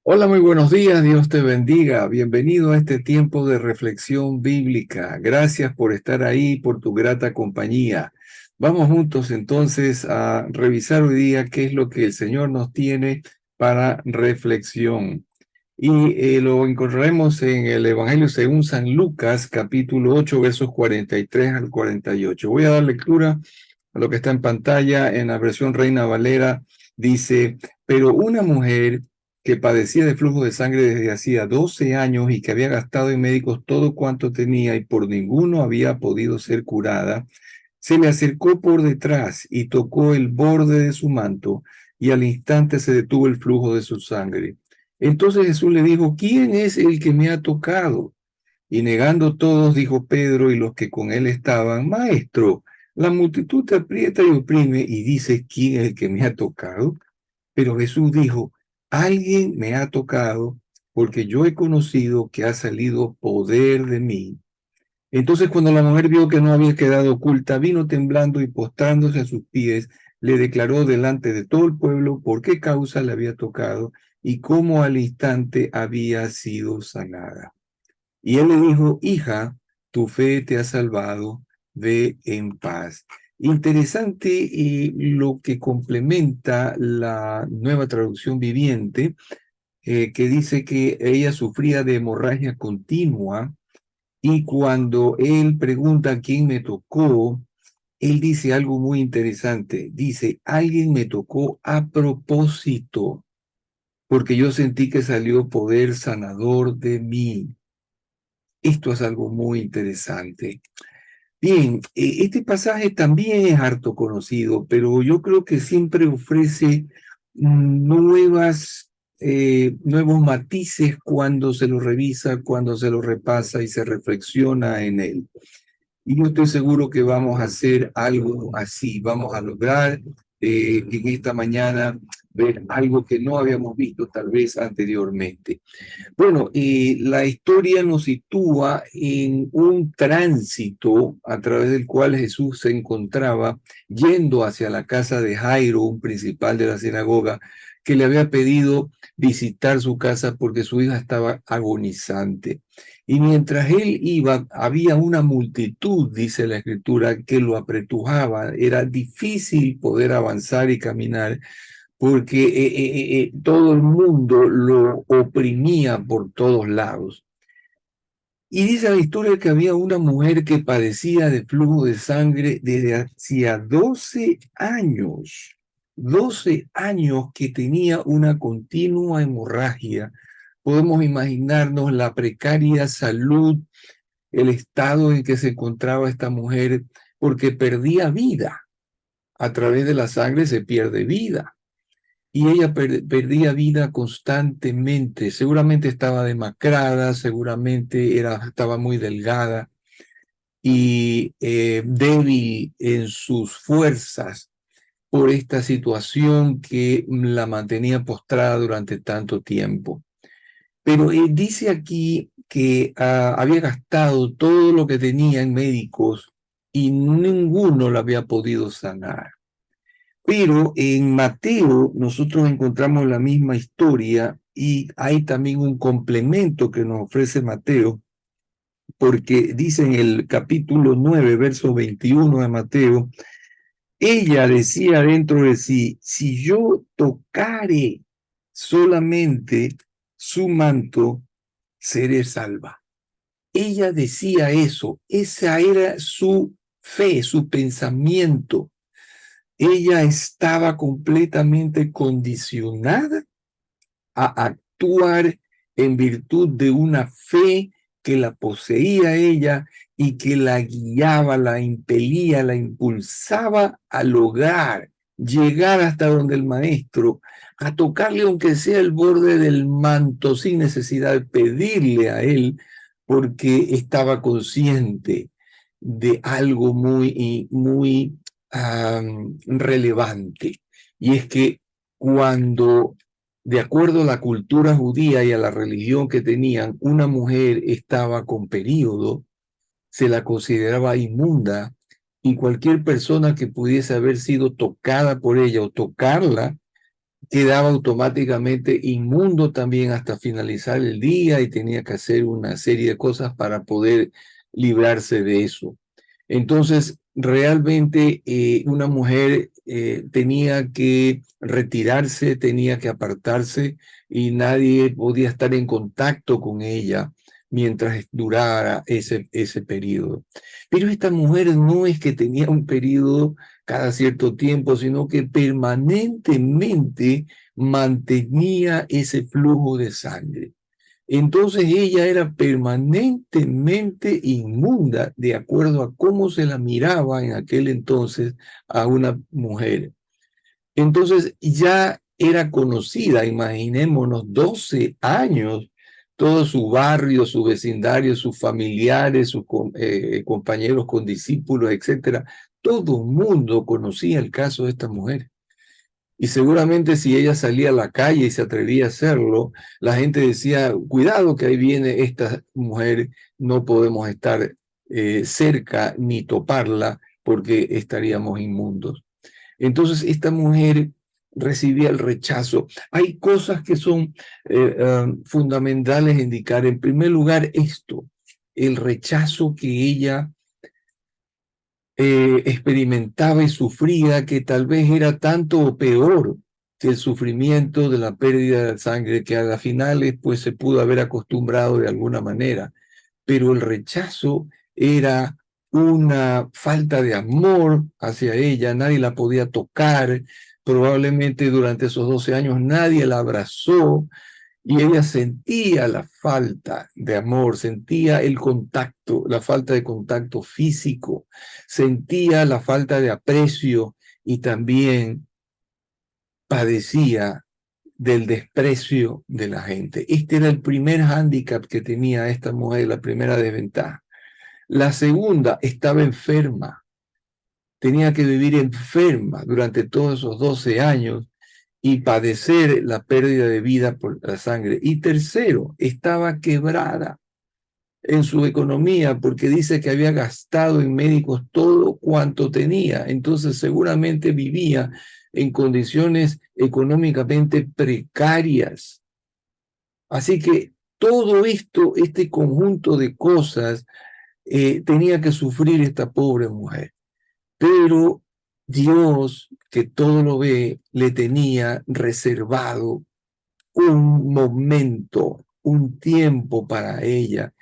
Hola, muy buenos días, Dios te bendiga. Bienvenido a este tiempo de reflexión bíblica. Gracias por estar ahí, por tu grata compañía. Vamos juntos entonces a revisar hoy día qué es lo que el Señor nos tiene para reflexión. Y lo encontraremos en el Evangelio según San Lucas, capítulo 8, versos 43 al 48. Voy a dar lectura a lo que está en pantalla en la versión Reina Valera. Dice: pero una mujer que padecía de flujo de sangre desde hacía 12 años y que había gastado en médicos todo cuanto tenía y por ninguno había podido ser curada, se le acercó por detrás y tocó el borde de su manto, y al instante se detuvo el flujo de su sangre. Entonces Jesús le dijo: ¿quién es el que me ha tocado? Y negando todos, dijo Pedro y los que con él estaban: Maestro, la multitud te aprieta y oprime, y dices: ¿quién es el que me ha tocado? Pero Jesús dijo: alguien me ha tocado, porque yo he conocido que ha salido poder de mí. Entonces, cuando la mujer vio que no había quedado oculta, vino temblando y postrándose a sus pies, le declaró delante de todo el pueblo por qué causa le había tocado y cómo al instante había sido sanada. Y él le dijo: hija, tu fe te ha salvado, ve en paz. Interesante lo que complementa la Nueva Traducción Viviente, que dice que ella sufría de hemorragia continua, y cuando él pregunta quién me tocó, él dice algo muy interesante. Dice: alguien me tocó a propósito, porque yo sentí que salió poder sanador de mí. Esto es algo muy interesante. Bien, este pasaje también es harto conocido, pero yo creo que siempre ofrece nuevos matices cuando se lo revisa, cuando se lo repasa y se reflexiona en él. Y yo estoy seguro que vamos a hacer algo así, vamos a lograr en esta mañana ver algo que no habíamos visto tal vez anteriormente. Bueno, la historia nos sitúa en un tránsito a través del cual Jesús se encontraba yendo hacia la casa de Jairo, un principal de la sinagoga, que le había pedido visitar su casa porque su hija estaba agonizante. Y mientras él iba, había una multitud, dice la escritura, que lo apretujaba. Era difícil poder avanzar y caminar porque todo el mundo lo oprimía por todos lados. Y dice la historia que había una mujer que padecía de flujo de sangre desde hacía 12 años. 12 años que tenía una continua hemorragia. Podemos imaginarnos la precaria salud, el estado en que se encontraba esta mujer, porque perdía vida. A través de la sangre se pierde vida. Y ella perdía vida constantemente. Seguramente estaba demacrada, seguramente estaba muy delgada y débil en sus fuerzas por esta situación que la mantenía postrada durante tanto tiempo. Pero dice aquí que había gastado todo lo que tenía en médicos y ninguno la había podido sanar. Pero en Mateo nosotros encontramos la misma historia y hay también un complemento que nos ofrece Mateo, porque dice en el capítulo 9, verso 21 de Mateo: ella decía dentro de sí: si yo tocare solamente su manto, seré salva. Ella decía eso, esa era su fe, su pensamiento. Ella estaba completamente condicionada a actuar en virtud de una fe que la poseía ella y que la guiaba, la impelía, la impulsaba a lograr llegar hasta donde el maestro, a tocarle aunque sea el borde del manto sin necesidad de pedirle a él, porque estaba consciente de algo muy relevante. Y es que cuando, de acuerdo a la cultura judía y a la religión que tenían, una mujer estaba con periodo, se la consideraba inmunda, y cualquier persona que pudiese haber sido tocada por ella o tocarla quedaba automáticamente inmundo también hasta finalizar el día y tenía que hacer una serie de cosas para poder librarse de eso. Entonces, realmente una mujer tenía que retirarse, tenía que apartarse y nadie podía estar en contacto con ella mientras durara ese periodo. Pero esta mujer no es que tenía un periodo cada cierto tiempo, sino que permanentemente mantenía ese flujo de sangre. Entonces ella era permanentemente inmunda de acuerdo a cómo se la miraba en aquel entonces a una mujer. Entonces ya era conocida, imaginémonos, 12 años, todo su barrio, su vecindario, sus familiares, sus compañeros con discípulos, etcétera. Todo el mundo conocía el caso de esta mujer. Y seguramente si ella salía a la calle y se atrevía a hacerlo, la gente decía, cuidado que ahí viene esta mujer, no podemos estar cerca ni toparla porque estaríamos inmundos. Entonces esta mujer recibía el rechazo. Hay cosas que son fundamentales indicar. En primer lugar, esto, el rechazo que ella experimentaba y sufría, que tal vez era tanto o peor que el sufrimiento de la pérdida de sangre, que a las finales pues se pudo haber acostumbrado de alguna manera, pero el rechazo era una falta de amor hacia ella, nadie la podía tocar, probablemente durante esos 12 años nadie la abrazó, y ella sentía la falta de amor, sentía el contacto, la falta de contacto físico, sentía la falta de aprecio y también padecía del desprecio de la gente. Este era el primer hándicap que tenía esta mujer, la primera desventaja. La segunda, estaba enferma. Tenía que vivir enferma durante todos esos 12 años y padecer la pérdida de vida por la sangre. Y tercero, estaba quebrada en su economía porque dice que había gastado en médicos todo cuanto tenía. Entonces seguramente vivía en condiciones económicamente precarias. Así que todo esto, este conjunto de cosas, tenía que sufrir esta pobre mujer. Pero Dios, que todo lo ve, le tenía reservado un momento, un tiempo para ella.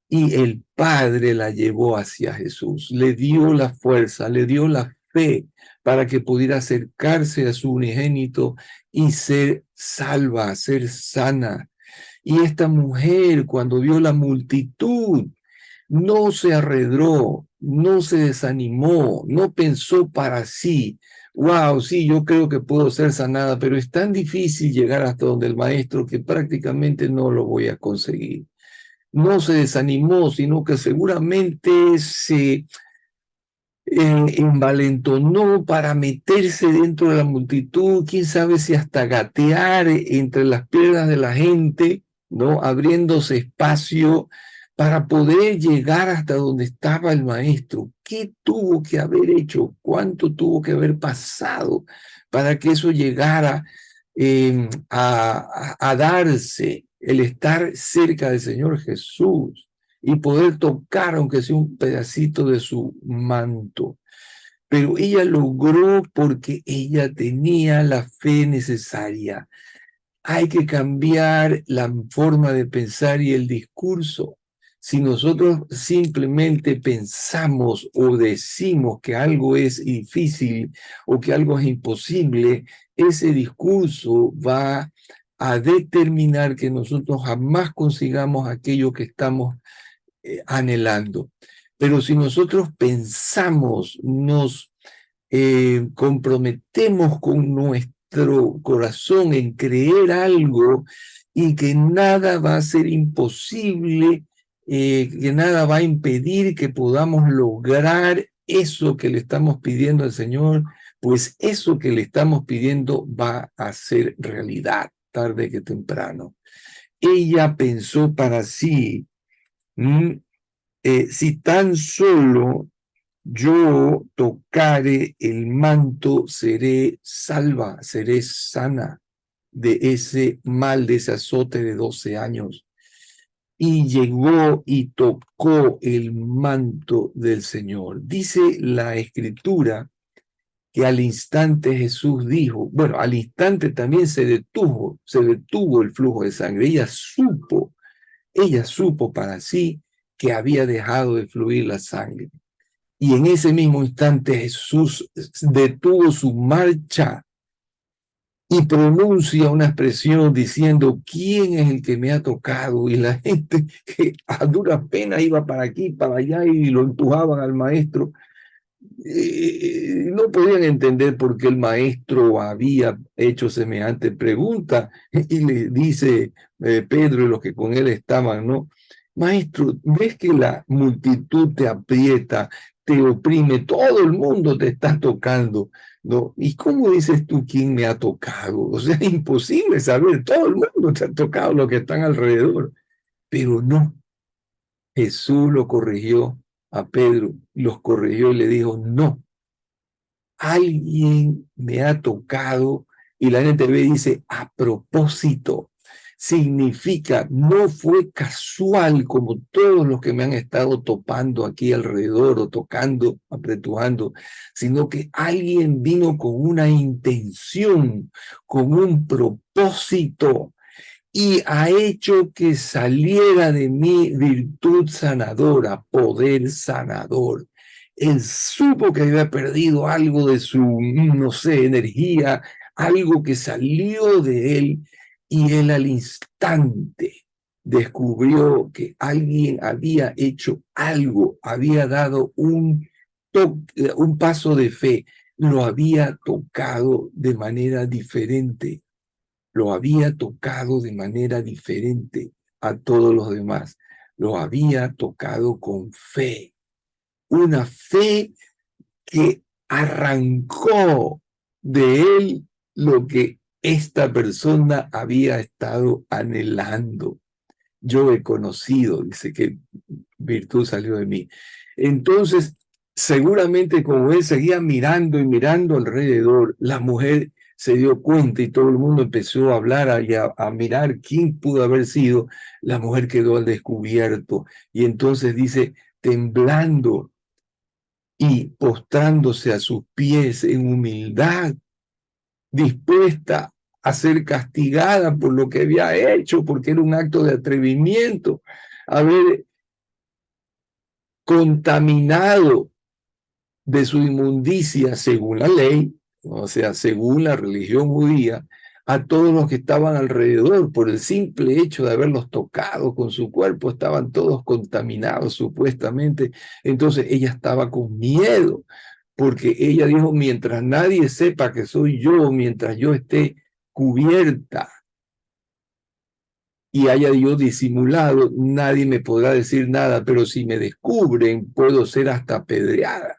Y el Padre la llevó hacia Jesús, le dio la fuerza, le dio la fe para que pudiera acercarse a su unigénito y ser salva, ser sana. Y esta mujer, cuando vio la multitud, no se arredró, no se desanimó, no pensó para sí, wow, sí, yo creo que puedo ser sanada, pero es tan difícil llegar hasta donde el maestro que prácticamente no lo voy a conseguir. No se desanimó, sino que seguramente se envalentonó para meterse dentro de la multitud, quién sabe si hasta gatear entre las piernas de la gente, ¿no? Abriéndose espacio para poder llegar hasta donde estaba el maestro. ¿Qué tuvo que haber hecho? ¿Cuánto tuvo que haber pasado para que eso llegara a darse, el estar cerca del Señor Jesús y poder tocar, aunque sea un pedacito de su manto? Pero ella logró porque ella tenía la fe necesaria. Hay que cambiar la forma de pensar y el discurso. Si nosotros simplemente pensamos o decimos que algo es difícil o que algo es imposible, ese discurso va a determinar que nosotros jamás consigamos aquello que estamos anhelando. Pero si nosotros pensamos, nos comprometemos con nuestro corazón en creer algo y que nada va a ser imposible, que nada va a impedir que podamos lograr eso que le estamos pidiendo al Señor, pues eso que le estamos pidiendo va a ser realidad tarde que temprano. Ella pensó para sí, si tan solo yo tocare el manto, seré salva, seré sana. de ese mal, de ese azote de 12 años. Y llegó y tocó el manto del Señor. Dice la Escritura que al instante Jesús dijo, bueno, al instante también se detuvo el flujo de sangre. Ella supo para sí que había dejado de fluir la sangre. Y en ese mismo instante Jesús detuvo su marcha y pronuncia una expresión diciendo, ¿quién es el que me ha tocado? Y la gente que a duras penas iba para aquí, para allá y lo empujaban al maestro, no podían entender por qué el maestro había hecho semejante pregunta. Y le dice Pedro y los que con él estaban, ¿no? Maestro, ¿ves que la multitud te aprieta, te oprime, todo el mundo te está tocando, ¿no? ¿Y cómo dices tú quién me ha tocado? O sea, es imposible saber, todo el mundo te ha tocado, los que están alrededor. Pero no, Jesús lo corrigió a Pedro, los corrigió y le dijo, no, alguien me ha tocado, y la NTV dice a propósito. Significa, no fue casual como todos los que me han estado topando aquí alrededor o tocando, apretujando, sino que alguien vino con una intención, con un propósito, y ha hecho que saliera de mí virtud sanadora, poder sanador. Él supo que había perdido algo de su, no sé, energía, algo que salió de él, y él al instante descubrió que alguien había hecho algo, había dado un paso de fe, lo había tocado de manera diferente, lo había tocado de manera diferente a todos los demás, lo había tocado con fe, una fe que arrancó de él lo que esta persona había estado anhelando. Yo he conocido, dice que virtud salió de mí. Entonces, seguramente como él seguía mirando y mirando alrededor, la mujer se dio cuenta y todo el mundo empezó a hablar y a mirar quién pudo haber sido. La mujer quedó al descubierto y entonces dice, temblando y postrándose a sus pies en humildad, dispuesta a ser castigada por lo que había hecho, porque era un acto de atrevimiento, haber contaminado de su inmundicia según la ley, o sea, según la religión judía, a todos los que estaban alrededor. Por el simple hecho de haberlos tocado con su cuerpo, estaban todos contaminados supuestamente. Entonces ella estaba con miedo, porque ella dijo, mientras nadie sepa que soy yo, mientras yo esté cubierta y haya yo disimulado, nadie me podrá decir nada, pero si me descubren, puedo ser hasta apedreada.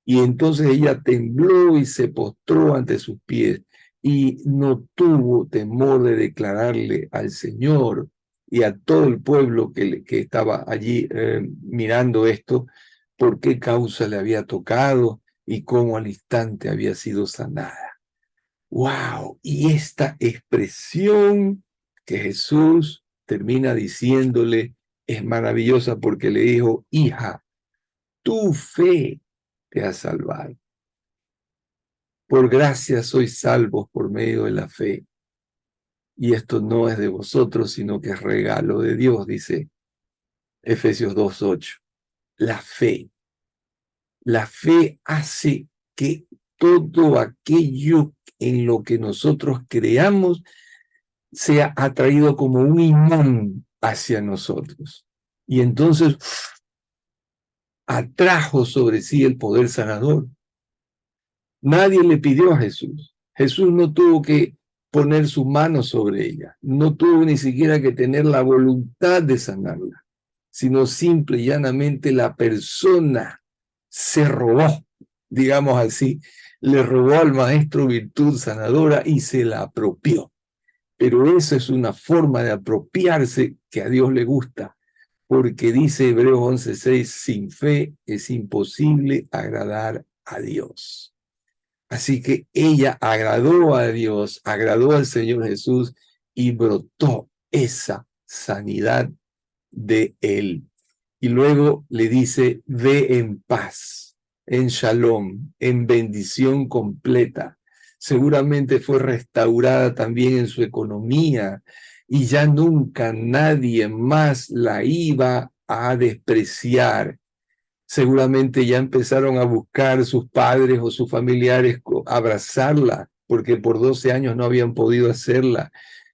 Y entonces ella tembló y se postró ante sus pies y no tuvo temor de declararle al Señor y a todo el pueblo que estaba allí mirando esto, por qué causa le había tocado y cómo al instante había sido sanada. ¡Wow! Y esta expresión que Jesús termina diciéndole es maravillosa porque le dijo, hija, tu fe te ha salvado. Por gracia sois salvos por medio de la fe. Y esto no es de vosotros, sino que es regalo de Dios, dice Efesios 2:8. La fe. La fe hace que todo aquello en lo que nosotros creamos sea atraído como un imán hacia nosotros. Y entonces atrajo sobre sí el poder sanador. Nadie le pidió a Jesús. Jesús no tuvo que poner su mano sobre ella. No tuvo ni siquiera que tener la voluntad de sanarla, sino simple y llanamente la persona se robó, digamos así, le robó al maestro virtud sanadora y se la apropió. Pero eso es una forma de apropiarse que a Dios le gusta, porque dice Hebreos 11:6, sin fe es imposible agradar a Dios. Así que ella agradó a Dios, agradó al Señor Jesús y brotó esa sanidad de él. Y luego le dice, ve en paz, en shalom, en bendición completa. Seguramente fue restaurada también en su economía y ya nunca nadie más la iba a despreciar. Seguramente ya empezaron a buscar sus padres o sus familiares abrazarla, porque por 12 años no habían podido hacerla.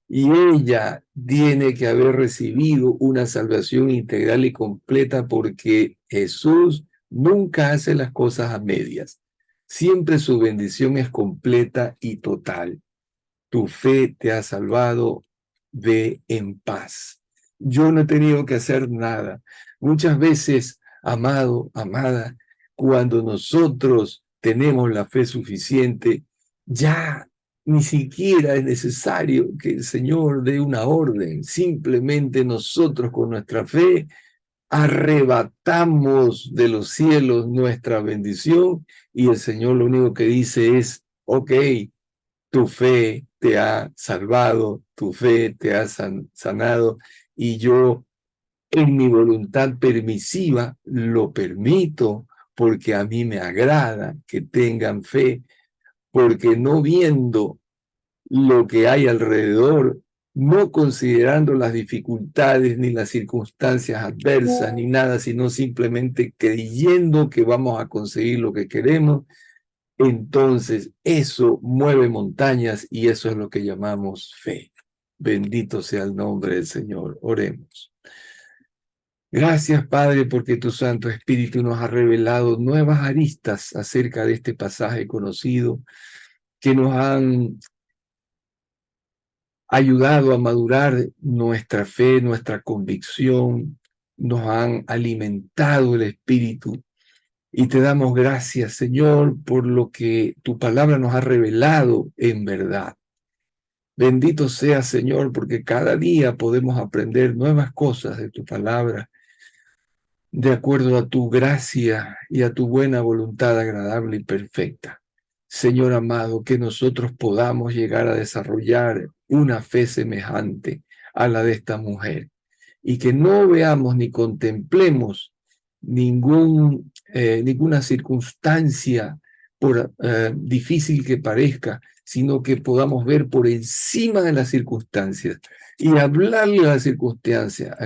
Y ella tiene que haber recibido una salvación integral y completa porque Jesús nunca hace las cosas a medias. Siempre su bendición es completa y total. Tu fe te ha salvado, ve en paz. Yo no he tenido que hacer nada. Muchas veces, amado, amada, cuando nosotros tenemos la fe suficiente, ya ni siquiera es necesario que el Señor dé una orden. Simplemente nosotros con nuestra fe arrebatamos de los cielos nuestra bendición y el Señor lo único que dice es, ok, tu fe te ha salvado, tu fe te ha sanado y yo en mi voluntad permisiva lo permito porque a mí me agrada que tengan fe, porque no viendo lo que hay alrededor, no considerando las dificultades ni las circunstancias adversas ni nada, sino simplemente creyendo que vamos a conseguir lo que queremos, entonces eso mueve montañas y eso es lo que llamamos fe. Bendito sea el nombre del Señor. Oremos. Gracias, Padre, porque tu Santo Espíritu nos ha revelado nuevas aristas acerca de este pasaje conocido que nos han ayudado a madurar nuestra fe, nuestra convicción, nos han alimentado el Espíritu. Y te damos gracias, Señor, por lo que tu palabra nos ha revelado en verdad. Bendito sea, Señor, porque cada día podemos aprender nuevas cosas de tu palabra, de acuerdo a tu gracia y a tu buena voluntad agradable y perfecta. Señor amado, que nosotros podamos llegar a desarrollar una fe semejante a la de esta mujer y que no veamos ni contemplemos ninguna circunstancia, por difícil que parezca, sino que podamos ver por encima de las circunstancias y hablarle a las circunstancias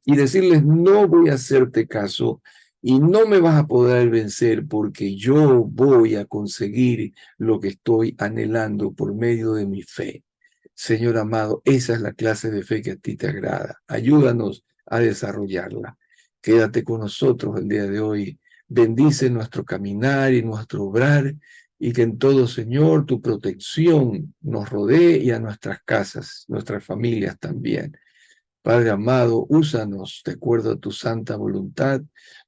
y decirles, no voy a hacerte caso y no me vas a poder vencer porque yo voy a conseguir lo que estoy anhelando por medio de mi fe. Señor amado, esa es la clase de fe que a ti te agrada. Ayúdanos a desarrollarla. Quédate con nosotros el día de hoy. Bendice nuestro caminar y nuestro obrar y que en todo, Señor, tu protección nos rodee y a nuestras casas, nuestras familias también. Padre amado, úsanos de acuerdo a tu santa voluntad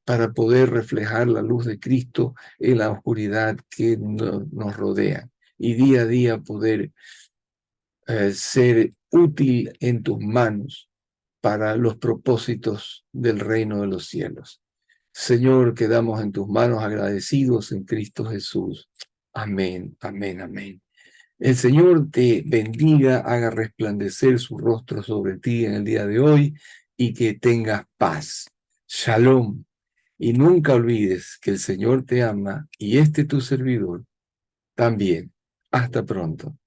para poder reflejar la luz de Cristo en la oscuridad que nos rodea y día a día poder ser útil en tus manos para los propósitos del reino de los cielos. Señor, quedamos en tus manos agradecidos en Cristo Jesús. Amén, amén, amén. El Señor te bendiga, haga resplandecer su rostro sobre ti en el día de hoy y que tengas paz. Shalom. Y nunca olvides que el Señor te ama y tu servidor también. Hasta pronto.